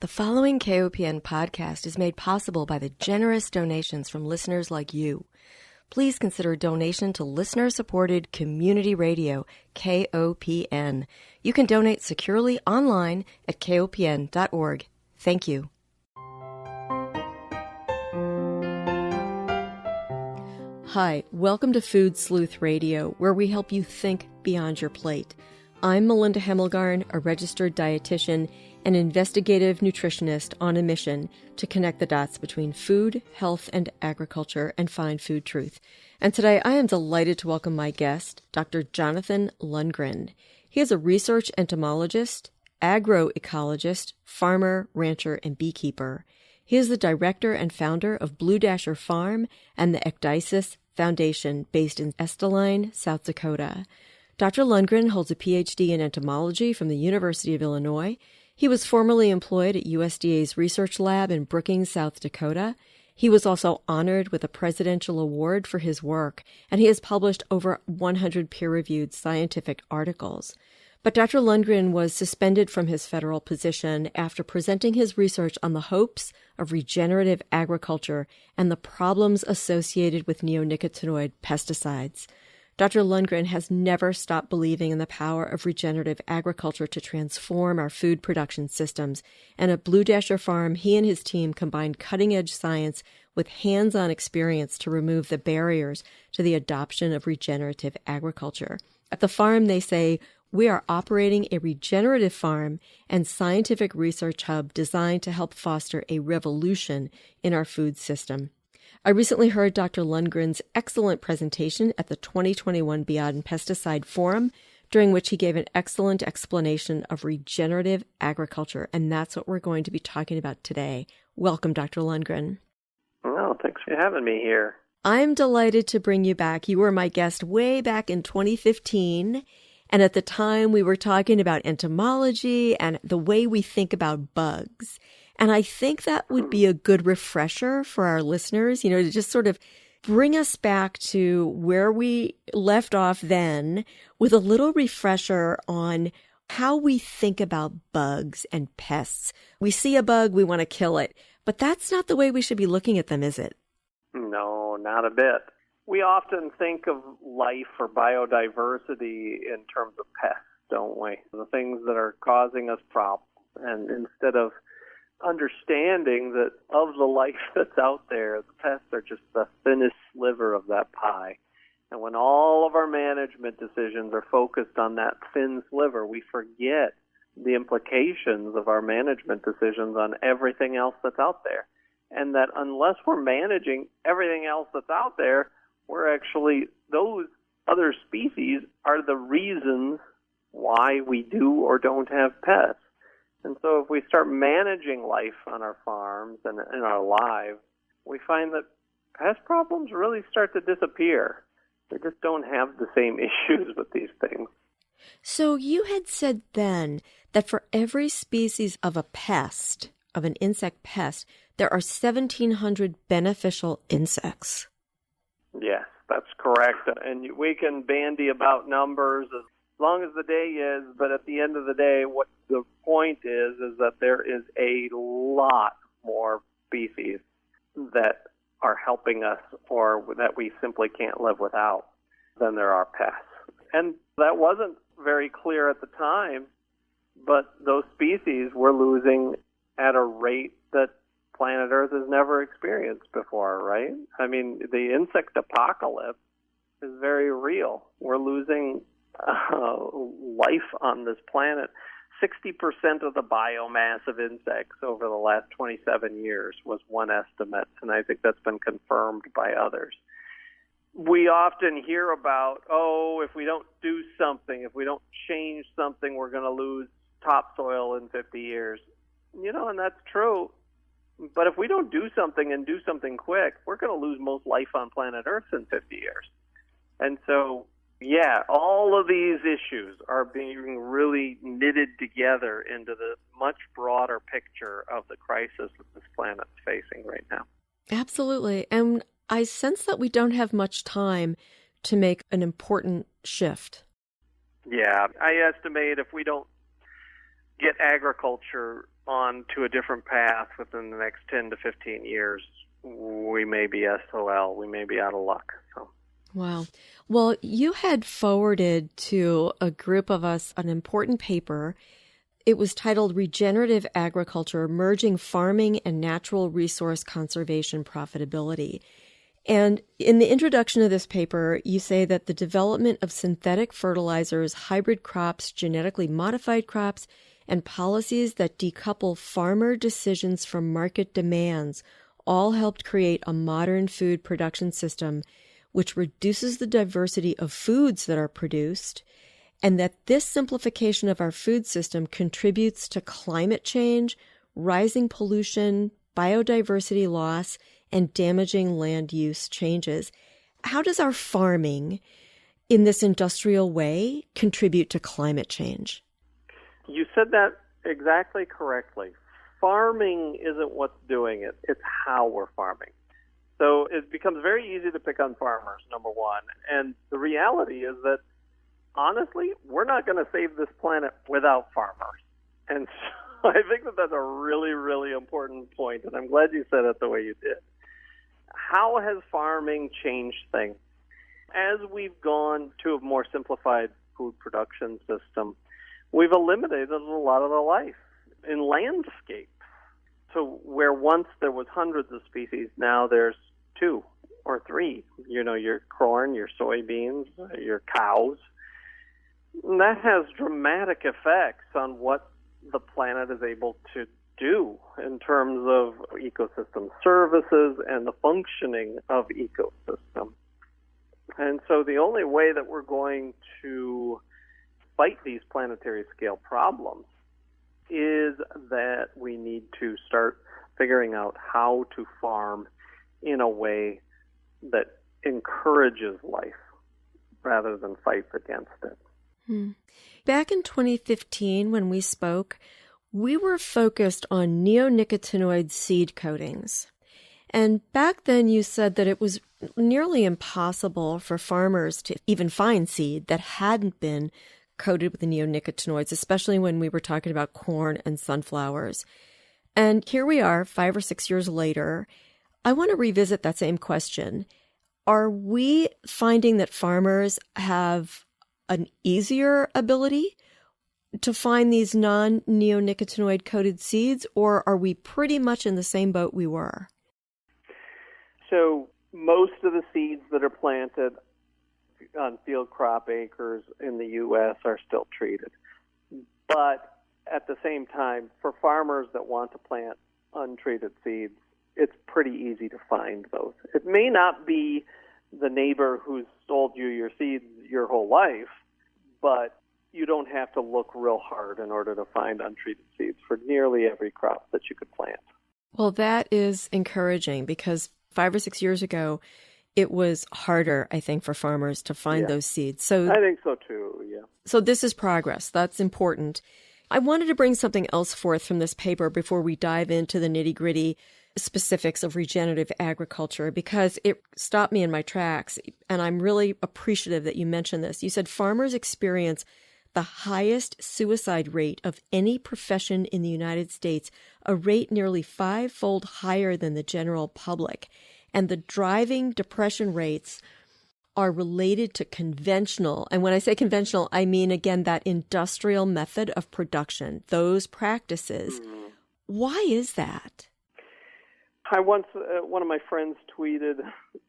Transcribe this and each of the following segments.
The following KOPN podcast is made possible by the generous donations from listeners like you. Please consider a donation to listener-supported community radio, KOPN. You can donate securely online at kopn.org. Thank you. Hi, welcome to Food Sleuth Radio, where we help you think beyond your plate. I'm Melinda Hemmelgarn, a registered dietitian and investigative nutritionist on a mission to connect the dots between food, health, and agriculture and find food truth. And today I am delighted to welcome my guest, Dr. Jonathan Lundgren. He is a research entomologist, agroecologist, farmer, rancher, and beekeeper. He is the director and founder of Blue Dasher Farm and the Ecdysis Foundation based in Estelline, South Dakota. Dr. Lundgren holds a PhD in entomology from the University of Illinois. He was formerly employed at USDA's research lab in Brookings, South Dakota. He was also honored with a presidential award for his work, and he has published over 100 peer-reviewed scientific articles. But Dr. Lundgren was suspended from his federal position after presenting his research on the hopes of regenerative agriculture and the problems associated with neonicotinoid pesticides. Dr. Lundgren has never stopped believing in the power of regenerative agriculture to transform our food production systems, and at Blue Dasher Farm, he and his team combined cutting-edge science with hands-on experience to remove the barriers to the adoption of regenerative agriculture. At the farm, they say, we are operating a regenerative farm and scientific research hub designed to help foster a revolution in our food system. I recently heard Dr. Lundgren's excellent presentation at the 2021 Beyond Pesticide Forum, during which he gave an excellent explanation of regenerative agriculture, and that's what we're going to be talking about today. Welcome, Dr. Lundgren. Well, thanks for having me here. I'm delighted to bring you back. You were my guest way back in 2015, and at the time we were talking about entomology and the way we think about bugs. And I think that would be a good refresher for our listeners, to just sort of bring us back to where we left off then with a little refresher on how we think about bugs and pests. We see a bug, we want to kill it, but that's not the way we should be looking at them, is it? No, not a bit. We often think of life or biodiversity in terms of pests, don't we? The things that are causing us problems. And instead of understanding that of the life that's out there, the pests are just the thinnest sliver of that pie. And when all of our management decisions are focused on that thin sliver, we forget the implications of our management decisions on everything else that's out there. And that unless we're managing everything else that's out there, we're actually, those other species are the reasons why we do or don't have pests. And so if we start managing life on our farms and in our lives, we find that pest problems really start to disappear. We just don't have the same issues with these things. So you had said then that for every species of a pest, of an insect pest, there are 1,700 beneficial insects. Yes, that's correct. And we can bandy about numbers as long as the day is, but at the end of the day, what the point is that there is a lot more species that are helping us or that we simply can't live without than there are pests. And that wasn't very clear at the time, but those species we're losing at a rate that planet Earth has never experienced before, right? I mean, the insect apocalypse is very real. We're losing life on this planet. 60% of the biomass of insects over the last 27 years was one estimate, and I think that's been confirmed by others. We often hear about, if we don't do something, if we don't change something, we're going to lose topsoil in 50 years. And that's true. But if we don't do something and do something quick, we're going to lose most life on planet Earth in 50 years. And so, all of these issues are being really knitted together into the much broader picture of the crisis that this planet's facing right now. Absolutely. And I sense that we don't have much time to make an important shift. Yeah, I estimate if we don't get agriculture on to a different path within the next 10 to 15 years, we may be SOL. We may be out of luck. So. Wow. Well, you had forwarded to a group of us an important paper. It was titled Regenerative Agriculture, Merging Farming and Natural Resource Conservation Profitability. And in the introduction of this paper, you say that the development of synthetic fertilizers, hybrid crops, genetically modified crops, and policies that decouple farmer decisions from market demands all helped create a modern food production system which reduces the diversity of foods that are produced, and that this simplification of our food system contributes to climate change, rising pollution, biodiversity loss, and damaging land use changes. How does our farming in this industrial way contribute to climate change? You said that exactly correctly. Farming isn't what's doing it, it's how we're farming. So it becomes very easy to pick on farmers, number one. And the reality is that, honestly, we're not going to save this planet without farmers. And so I think that that's a really, really important point, and I'm glad you said it the way you did. How has farming changed things? As we've gone to a more simplified food production system, we've eliminated a lot of the life in landscape. So where once there was hundreds of species, now there's 2 or 3. Your corn, your soybeans, your cows. And that has dramatic effects on what the planet is able to do in terms of ecosystem services and the functioning of ecosystem. And so the only way that we're going to fight these planetary scale problems is that we need to start figuring out how to farm in a way that encourages life rather than fights against it. Back in 2015, when we spoke, we were focused on neonicotinoid seed coatings. And back then you said that it was nearly impossible for farmers to even find seed that hadn't been coated with the neonicotinoids, especially when we were talking about corn and sunflowers. And here we are 5 or 6 years later. I want to revisit that same question. Are we finding that farmers have an easier ability to find these non-neonicotinoid coated seeds, or are we pretty much in the same boat we were? So most of the seeds that are planted on field crop acres in the U.S. are still treated. But at the same time, for farmers that want to plant untreated seeds, it's pretty easy to find those. It may not be the neighbor who's sold you your seeds your whole life, but you don't have to look real hard in order to find untreated seeds for nearly every crop that you could plant. Well, that is encouraging because 5 or 6 years ago, it was harder, I think, for farmers to find those seeds. So I think so too, yeah. So this is progress. That's important. I wanted to bring something else forth from this paper before we dive into the nitty-gritty specifics of regenerative agriculture, because it stopped me in my tracks, and I'm really appreciative that you mentioned this. You said farmers experience the highest suicide rate of any profession in the United States, a rate nearly 5-fold higher than the general public. And the driving depression rates are related to conventional. And when I say conventional, I mean, again, that industrial method of production, those practices. Why is that? One of my friends tweeted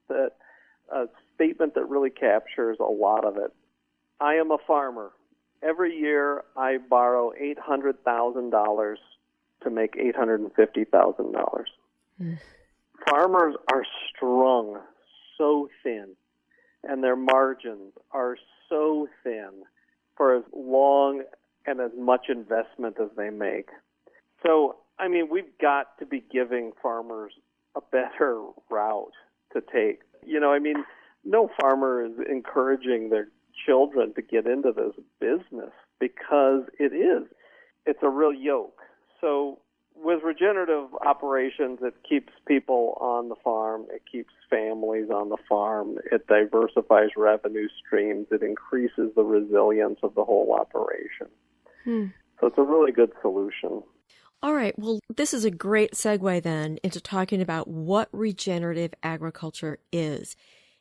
that a statement that really captures a lot of it. I am a farmer. Every year I borrow $800,000 to make $850,000. Farmers are strung so thin, and their margins are so thin for as long and as much investment as they make. So, I mean, we've got to be giving farmers a better route to take. No farmer is encouraging their children to get into this business because it's a real yoke. So with regenerative operations, it keeps people on the farm, it keeps families on the farm, it diversifies revenue streams, it increases the resilience of the whole operation. So it's a really good solution. All right. Well, this is a great segue then into talking about what regenerative agriculture is.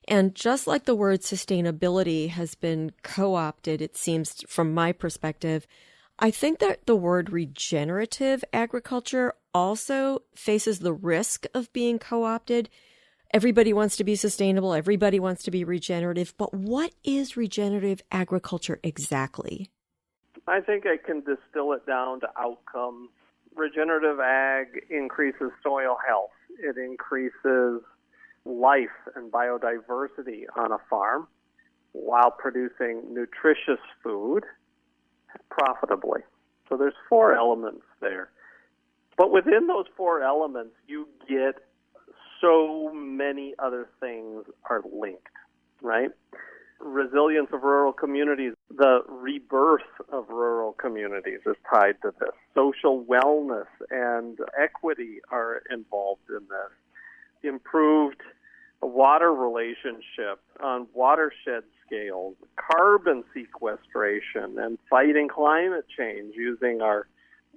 And just like the word sustainability has been co-opted, it seems from my perspective, I think that the word regenerative agriculture also faces the risk of being co-opted. Everybody wants to be sustainable. Everybody wants to be regenerative. But what is regenerative agriculture exactly? I think I can distill it down to outcomes. Regenerative ag increases soil health. It increases life and biodiversity on a farm while producing nutritious food profitably. So there's 4 elements there. But within those 4 elements, you get so many other things are linked, right? Resilience of rural communities, the rebirth of rural communities is tied to this. Social wellness and equity are involved in this. Improved water relationship on watershed scales, carbon sequestration, and fighting climate change using our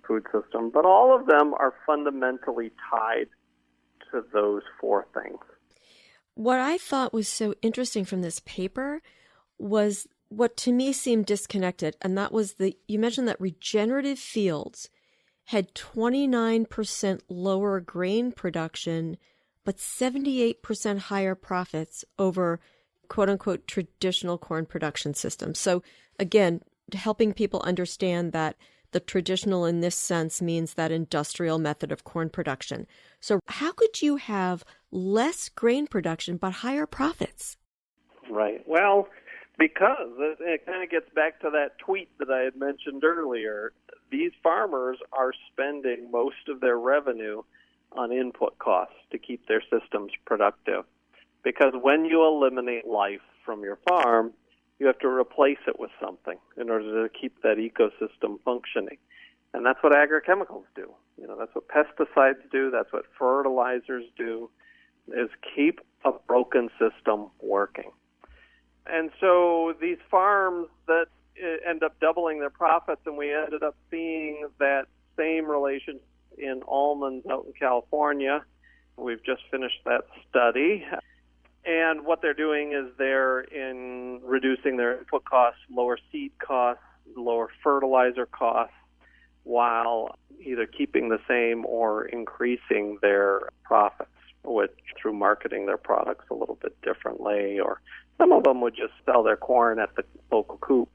food system. But all of them are fundamentally tied to those 4 things. What I thought was so interesting from this paper was what to me seemed disconnected, and that was you mentioned that regenerative fields had 29% lower grain production, but 78% higher profits over quote-unquote traditional corn production systems. So again, helping people understand that the traditional in this sense means that industrial method of corn production. So how could you have less grain production but higher profits? Right. Well, because it kind of gets back to that tweet that I had mentioned earlier. These farmers are spending most of their revenue on input costs to keep their systems productive. Because when you eliminate life from your farm, you have to replace it with something in order to keep that ecosystem functioning. And that's what agrochemicals do. That's what pesticides do. That's what fertilizers do, is keep a broken system working. And so these farms that end up doubling their profits, and we ended up seeing that same relation in almonds out in California. We've just finished that study. And what they're doing is they're in reducing their input costs, lower seed costs, lower fertilizer costs, while either keeping the same or increasing their profits, which through marketing their products a little bit differently, or some of them would just sell their corn at the local coop.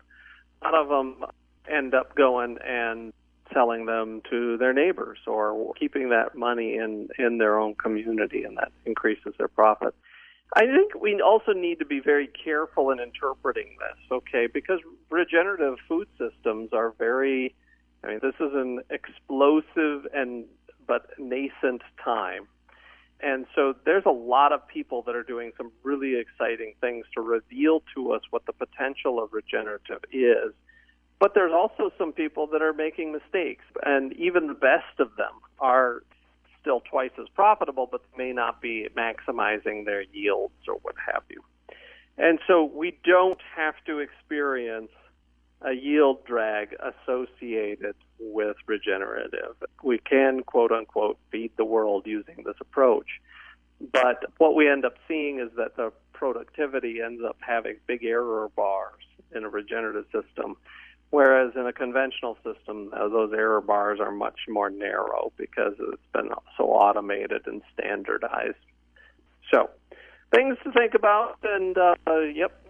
A lot of them end up going and selling them to their neighbors or keeping that money in their own community, and that increases their profit. I think we also need to be very careful in interpreting this, okay, because regenerative food systems are this is an explosive but nascent time. And so there's a lot of people that are doing some really exciting things to reveal to us what the potential of regenerative is. But there's also some people that are making mistakes, and even the best of them are still twice as profitable, but may not be maximizing their yields or what have you. And so we don't have to experience a yield drag associated with regenerative. We can, quote unquote, feed the world using this approach. But what we end up seeing is that the productivity ends up having big error bars in a regenerative system, whereas in a conventional system, those error bars are much more narrow because it's been so automated and standardized. So, things to think about and,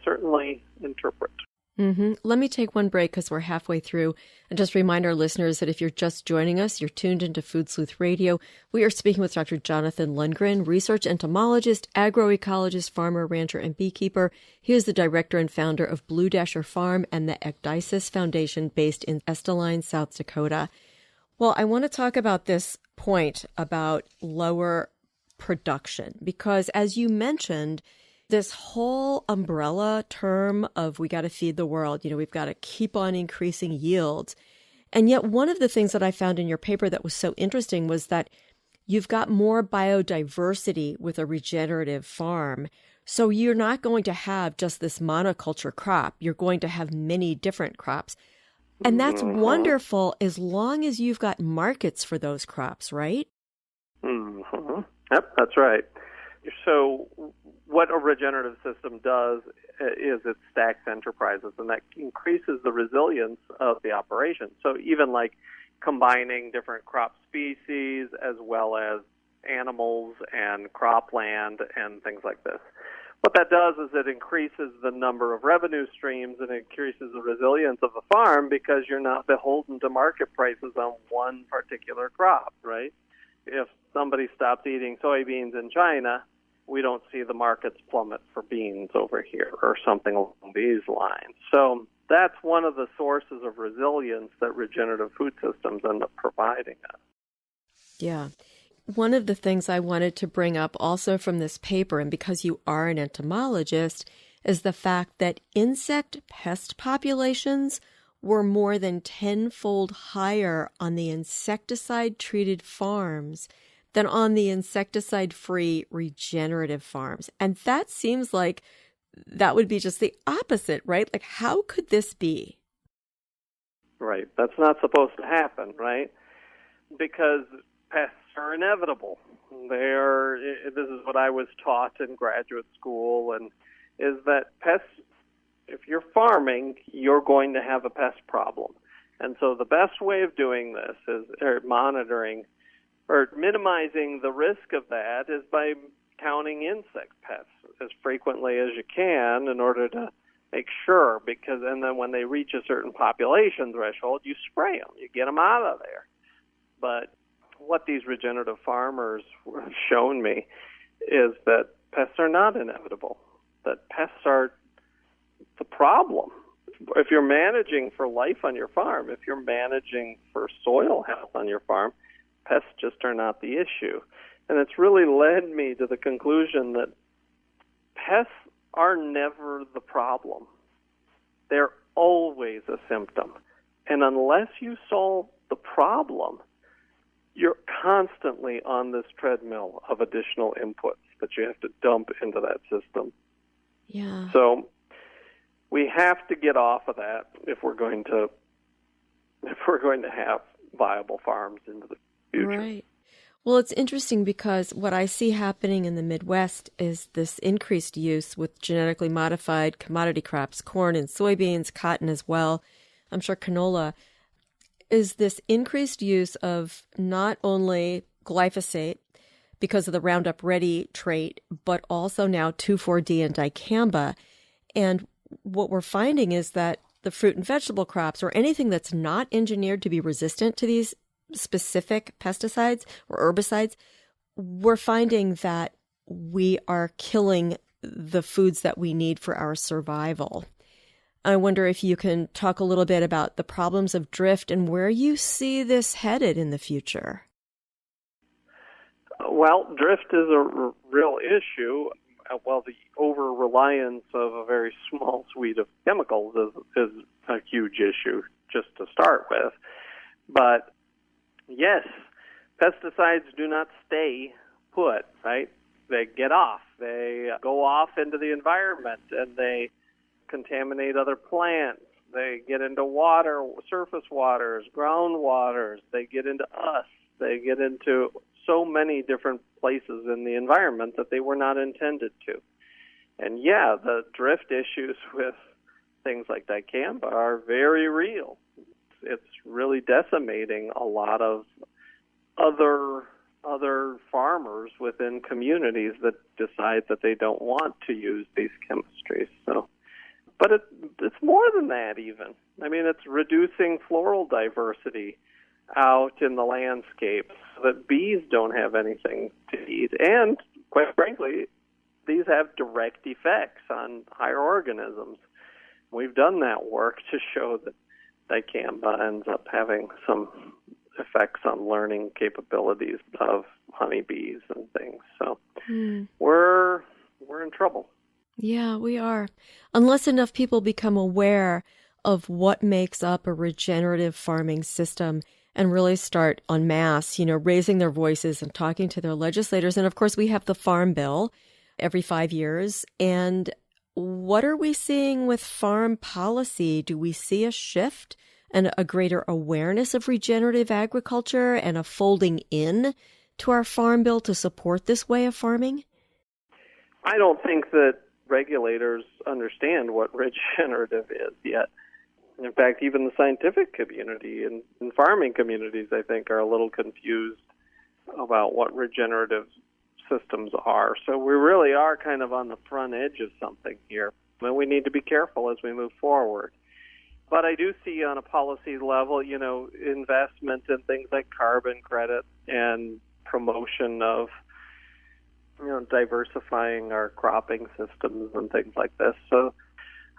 certainly interpret. Mm-hmm. Let me take one break because we're halfway through and just remind our listeners that if you're just joining us, you're tuned into Food Sleuth Radio. We are speaking with Dr. Jonathan Lundgren, research entomologist, agroecologist, farmer, rancher, and beekeeper. He is the director and founder of Blue Dasher Farm and the Ecdysis Foundation based in Estelline, South Dakota. Well, I want to talk about this point about lower production because, as you mentioned, this whole umbrella term of we got to feed the world, we've got to keep on increasing yields. And yet one of the things that I found in your paper that was so interesting was that you've got more biodiversity with a regenerative farm. So you're not going to have just this monoculture crop. You're going to have many different crops. And that's Mm-hmm. wonderful as long as you've got markets for those crops, right? Mm-hmm. Yep, that's right. So what a regenerative system does is it stacks enterprises, and that increases the resilience of the operation. So even like combining different crop species as well as animals and cropland and things like this. What that does is it increases the number of revenue streams and it increases the resilience of the farm because you're not beholden to market prices on one particular crop, right? If somebody stops eating soybeans in China, we don't see the markets plummet for beans over here or something along these lines. So that's one of the sources of resilience that regenerative food systems end up providing us. Yeah. One of the things I wanted to bring up also from this paper, and because you are an entomologist, is the fact that insect pest populations were more than 10-fold higher on the insecticide-treated farms than on the insecticide-free regenerative farms. And that seems like that would be just the opposite, right? Like, how could this be? Right. That's not supposed to happen, right? Because pests are inevitable. This is what I was taught in graduate school, and is that pests, if you're farming, you're going to have a pest problem. And so the best way of doing this is monitoring or minimizing the risk of that is by counting insect pests as frequently as you can in order to make sure, and then when they reach a certain population threshold, you spray them, you get them out of there. But what these regenerative farmers have shown me is that pests are not inevitable, that pests are the problem. If you're managing for life on your farm, if you're managing for soil health on your farm, pests just are not the issue. And it's really led me to the conclusion that pests are never the problem. They're always a symptom. And unless you solve the problem, you're constantly on this treadmill of additional inputs that you have to dump into that system. Yeah. So we have to get off of that if we're going to have viable farms into the future. Right. Well, it's interesting because what I see happening in the Midwest is this increased use with genetically modified commodity crops, corn and soybeans, cotton as well, I'm sure canola, is this increased use of not only glyphosate because of the Roundup Ready trait, but also now 2,4-D and dicamba. And what we're finding is that the fruit and vegetable crops, or anything that's not engineered to be resistant to these specific pesticides or herbicides, we're finding that we are killing the foods that we need for our survival. I wonder if you can talk a little bit about the problems of drift and where you see this headed in the future. Well, drift is a real issue. Well, the over-reliance of a very small suite of chemicals is a huge issue just to start with. But yes, pesticides do not stay put, right? They get off. They go off into the environment and they contaminate other plants. They get into water, surface waters, groundwaters. They get into us. They get into so many different places in the environment that they were not intended to. And yeah, the drift issues with things like dicamba are very real. It's really decimating a lot of other farmers within communities that decide that they don't want to use these chemistries. So, but it's more than that even. I mean, it's reducing floral diversity out in the landscape so that bees don't have anything to eat. And quite frankly, these have direct effects on higher organisms. We've done that work to show that dicamba ends up having some effects on learning capabilities of honeybees and things. So we're in trouble. Yeah, we are. Unless enough people become aware of what makes up a regenerative farming system and really start en masse, raising their voices and talking to their legislators. And of course, we have the Farm Bill every 5 years. And what are we seeing with farm policy? Do we see a shift and a greater awareness of regenerative agriculture and a folding in to our farm bill to support this way of farming? I don't think that regulators understand what regenerative is yet. In fact, even the scientific community and farming communities, I think, are a little confused about what regenerative systems are. So we really are kind of on the front edge of something here, and we need to be careful as we move forward. But I do see on a policy level, investment in things like carbon credits and promotion of, diversifying our cropping systems and things like this. So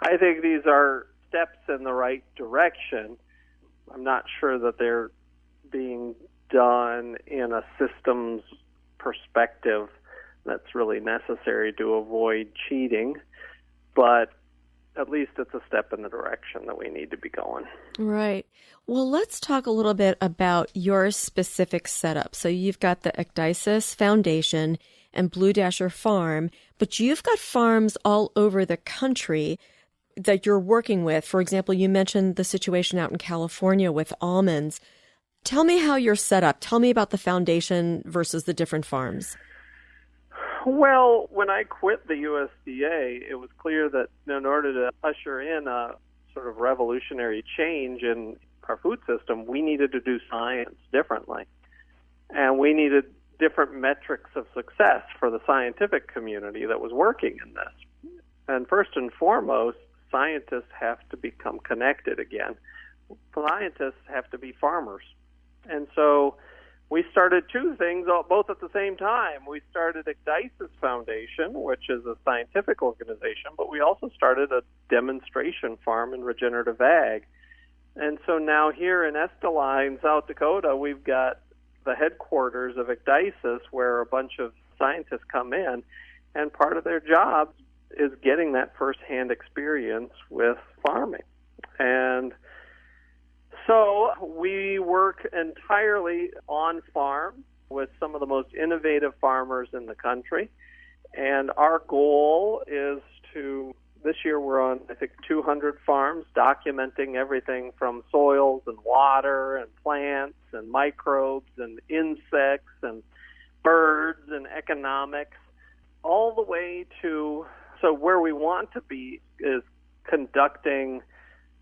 I think these are steps in the right direction. I'm not sure that they're being done in a systems perspective that's really necessary to avoid cheating, but at least it's a step in the direction that we need to be going. Right. Well, let's talk a little bit about your specific setup. So you've got the Ecdysis Foundation and Blue Dasher Farm, but you've got farms all over the country that you're working with. For example, you mentioned the situation out in California with almonds. Tell me how you're set up. Tell me about the foundation versus the different farms. Well, when I quit the USDA, it was clear that in order to usher in a sort of revolutionary change in our food system, we needed to do science differently. And we needed different metrics of success for the scientific community that was working in this. And first and foremost, scientists have to become connected again. Scientists have to be farmers. And so we started two things both at the same time. We started Ecdysis Foundation, which is a scientific organization, but we also started a demonstration farm in regenerative ag. And so now here in Esteline, South Dakota, we've got the headquarters of Ecdysis where a bunch of scientists come in, and part of their job is getting that firsthand experience with farming. And so we work entirely on farm with some of the most innovative farmers in the country. And our goal is this year we're on, I think, 200 farms, documenting everything from soils and water and plants and microbes and insects and birds and economics, all the way to, so where we want to be is conducting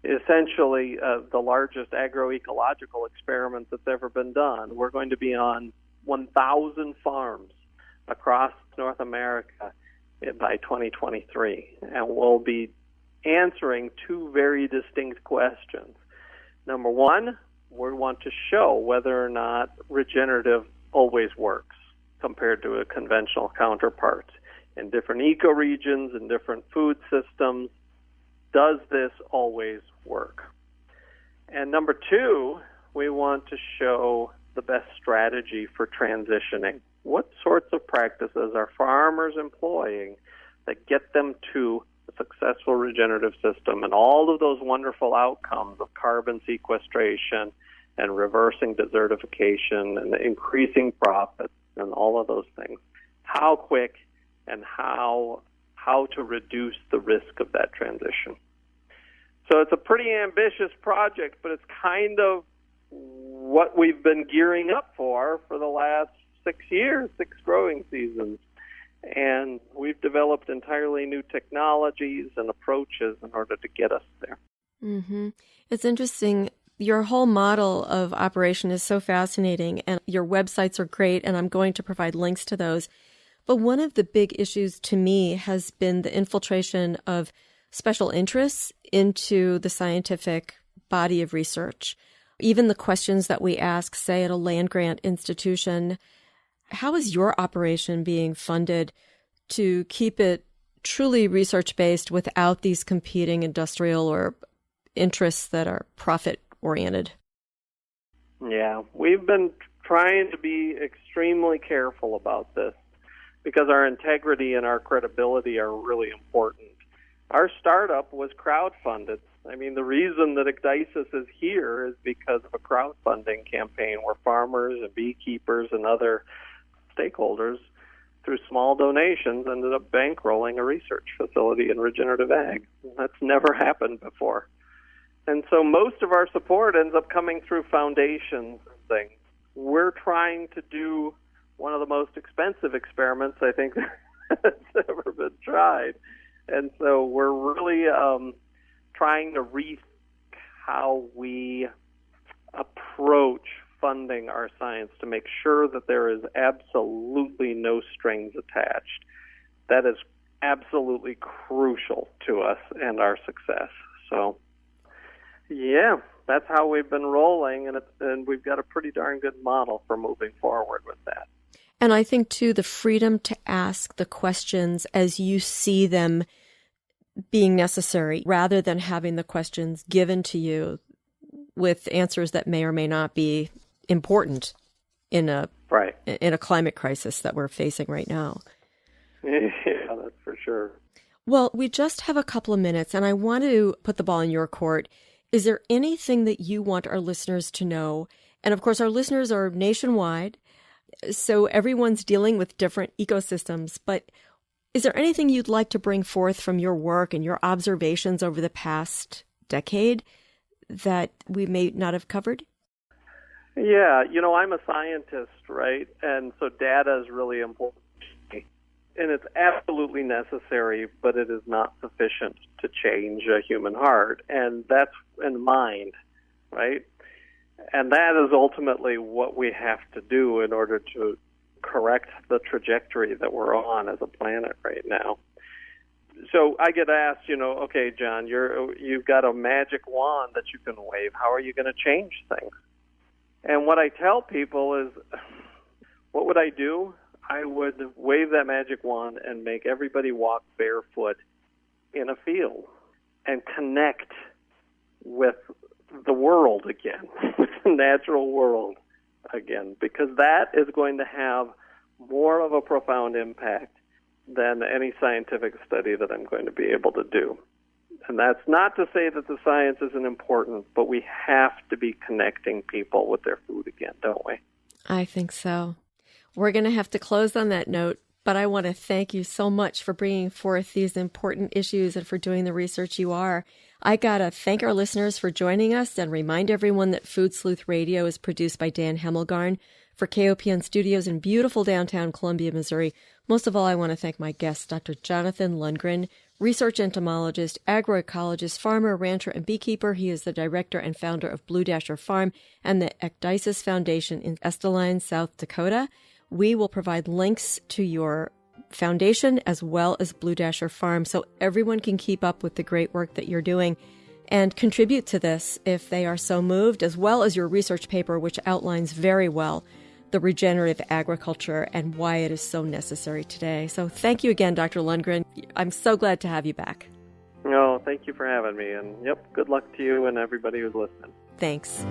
essentially the largest agroecological experiment that's ever been done. We're going to be on 1,000 farms across North America by 2023, and we'll be answering two very distinct questions. Number one, we want to show whether or not regenerative always works compared to a conventional counterpart. In different ecoregions and different food systems, does this always work? And number two, we want to show the best strategy for transitioning. What sorts of practices are farmers employing that get them to a successful regenerative system and all of those wonderful outcomes of carbon sequestration and reversing desertification and increasing profits and all of those things? How quick and how to reduce the risk of that transition. So it's a pretty ambitious project, but it's kind of what we've been gearing up for the last 6 years, 6 growing seasons. And we've developed entirely new technologies and approaches in order to get us there. Mm-hmm. It's interesting. Your whole model of operation is so fascinating, and your websites are great, and I'm going to provide links to those. But one of the big issues to me has been the infiltration of special interests into the scientific body of research. Even the questions that we ask, say, at a land-grant institution, how is your operation being funded to keep it truly research-based without these competing industrial or interests that are profit-oriented? Yeah, we've been trying to be extremely careful about this because our integrity and our credibility are really important. Our startup was crowdfunded. I mean, the reason that Ecdysis is here is because of a crowdfunding campaign where farmers and beekeepers and other stakeholders, through small donations, ended up bankrolling a research facility in regenerative ag. That's never happened before. And so most of our support ends up coming through foundations and things. We're trying to do one of the most expensive experiments I think that's ever been tried. And so we're really trying to rethink how we approach funding our science to make sure that there is absolutely no strings attached. That is absolutely crucial to us and our success. So, yeah, that's how we've been rolling, and we've got a pretty darn good model for moving forward with that. And I think, too, the freedom to ask the questions as you see them being necessary, rather than having the questions given to you with answers that may or may not be important in a climate crisis that we're facing right now. Yeah, that's for sure. Well, we just have a couple of minutes, and I want to put the ball in your court. Is there anything that you want our listeners to know? And of course, our listeners are nationwide, so everyone's dealing with different ecosystems. But is there anything you'd like to bring forth from your work and your observations over the past decade that we may not have covered? Yeah, I'm a scientist, right? And so data is really important to me. And it's absolutely necessary, but it is not sufficient to change a human heart. And that's in mind, right? And that is ultimately what we have to do in order to correct the trajectory that we're on as a planet right now. So I get asked, okay, John, you've got a magic wand that you can wave. How are you going to change things? And what I tell people is, what would I do? I would wave that magic wand and make everybody walk barefoot in a field and connect with the world again, with the natural world again, because that is going to have more of a profound impact than any scientific study that I'm going to be able to do. And that's not to say that the science isn't important, but we have to be connecting people with their food again, don't we? I think so. We're going to have to close on that note, but I want to thank you so much for bringing forth these important issues and for doing the research you are. I got to thank our listeners for joining us and remind everyone that Food Sleuth Radio is produced by Dan Hemmelgarn for KOPN Studios in beautiful downtown Columbia, Missouri. Most of all, I want to thank my guest, Dr. Jonathan Lundgren, research entomologist, agroecologist, farmer, rancher, and beekeeper. He is the director and founder of Blue Dasher Farm and the Ecdysis Foundation in Estelline, South Dakota. We will provide links to your foundation as well as Blue Dasher Farm so everyone can keep up with the great work that you're doing and contribute to this if they are so moved, as well as your research paper, which outlines very well the regenerative agriculture and why it is so necessary today. So thank you again, Dr. Lundgren. I'm so glad to have you back. No, thank you for having me. And good luck to you and everybody who's listening. Thanks.